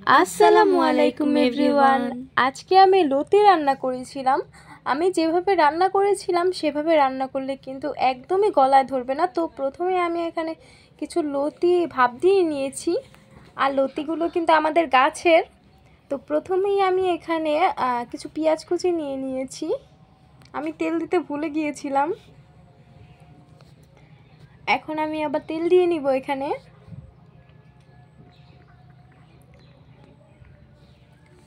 আসসালামু আলাইকুম এভরিওয়ান। আজকে আমি লতি রান্না করেছিলাম। আমি যেভাবে রান্না করেছিলাম সেভাবে রান্না করলে কিন্তু একদমই গলায় ধরবে না। তো প্রথমে আমি এখানে কিছু লতি ভাপ দিয়ে নিয়েছি, আর লতিগুলো কিন্তু আমাদের গাছের। তো প্রথমেই আমি এখানে কিছু পেঁয়াজ কুচি নিয়ে নিয়েছি। আমি তেল দিতে ভুলে গিয়েছিলাম, এখন আমি আবার তেল দিয়ে নিব এখানে।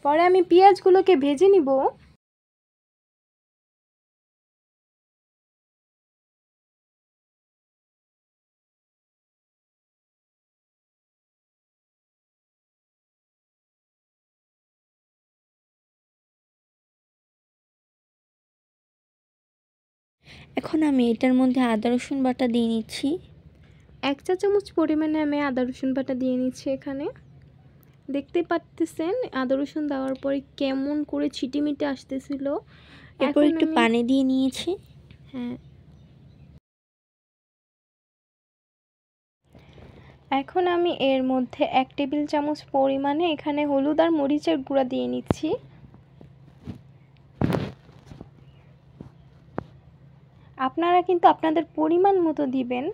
পরে আমি পেঁয়াজগুলোকে ভেজে নিব। এখন আমি এটার মধ্যে আদা রসুন বাটা দিয়ে নিচ্ছি। 1 চা চামচ পরিমাণে আমি আদা রসুন বাটা দিয়ে নিচ্ছি এখানে। দেখতে পাচ্ছেন আদা রসুন দেওয়ার পরে কেমন করে ছিটিমিটি আসতেছিল। এরপর একটু পানি দিয়ে নিয়েছি। হ্যাঁ, এখন আমি এর মধ্যে 1 টেবিল চামচ পরিমাণে এখানে হলুদ আর মরিচের গুঁড়া দিয়ে নিচ্ছি। আপনারা কিন্তু আপনাদের পরিমাণ মতো দিবেন।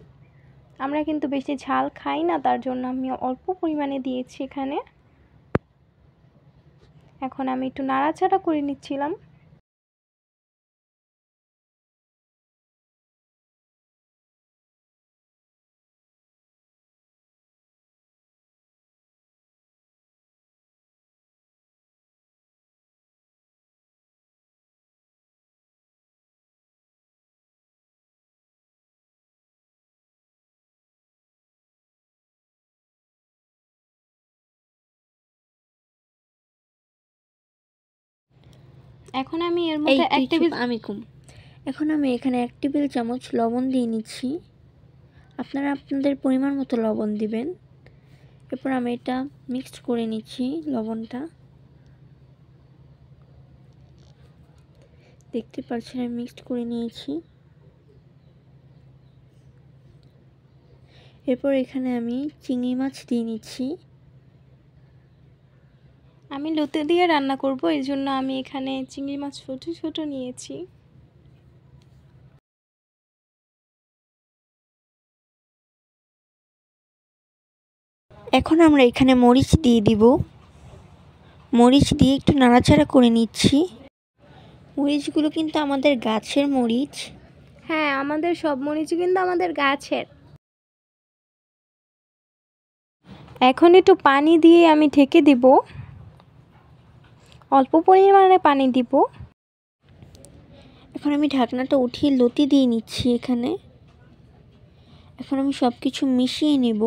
আমরা কিন্তু বেশি ঝাল খাই না, তার জন্য আমি অল্প পরিমাণে দিয়েছি এখানে। এখন আমি একটু নাড়াচাড়া করে নিচ্ছিলাম। এখন আমি এর মধ্যে এখন আমি এখানে 1 টেবিল চামচ লবণ দিয়ে নিচ্ছি। আপনারা আপনাদের পরিমাণ মতো লবণ দিবেন। এরপর আমি এটা মিক্সড করে নিচ্ছি। লবণটা দেখতে পাচ্ছেন আমি মিক্সড করে নিয়েছি। এরপর এখানে আমি চিংড়ি মাছ দিয়ে নিচ্ছি। আমি লতি দিয়ে রান্না করব, এই জন্য আমি এখানে চিংড়ি মাছ ছোট ছোট নিয়েছি। এখন আমরা এখানে মরিচ দিয়ে দিব। মরিচ দিয়ে একটু নাড়াচাড়া করে নিচ্ছি। মরিচগুলো কিন্তু আমাদের গাছের মরিচ। হ্যাঁ, আমাদের সব মরিচ কিন্তু আমাদের গাছের। এখন একটু পানি দিয়ে আমি ঢেকে দিব। অল্প পরিমাণে পানি দিব। এখন আমি ঢাকনাটা উঠিয়ে লতি দিয়ে নিচ্ছি এখানে। এখন আমি সব কিছু মিশিয়ে নেব।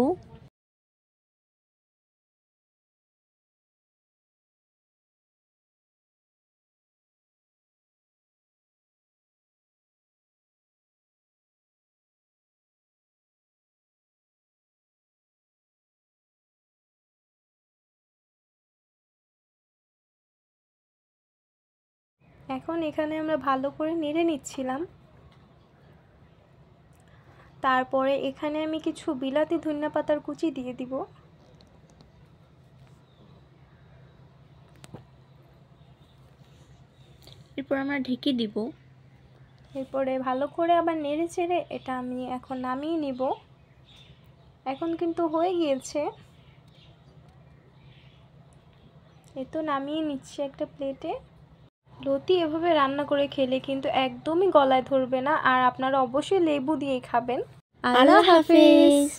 এখন এখানে আমরা ভালো করে নেড়ে নিচ্ছিলাম। তারপরে এখানে আমি কিছু বিলাতি ধনিয়া পাতার কুচি দিয়ে দিব। এরপর আমরা ঢেকে দিব। এরপরে ভালো করে আবার নেড়ে চেড়ে এটা আমি এখন নামিয়ে নিব। এখন কিন্তু হয়ে গিয়েছে। এই তো নামিয়ে নিচ্ছি একটা প্লেটে। লতি এভাবে রান্না করে খেলে কিন্তু একদমই গলায় ধরবে না, আর আপনারা অবশ্যই লেবু দিয়ে খাবেন। আল্লাহ হাফেজ।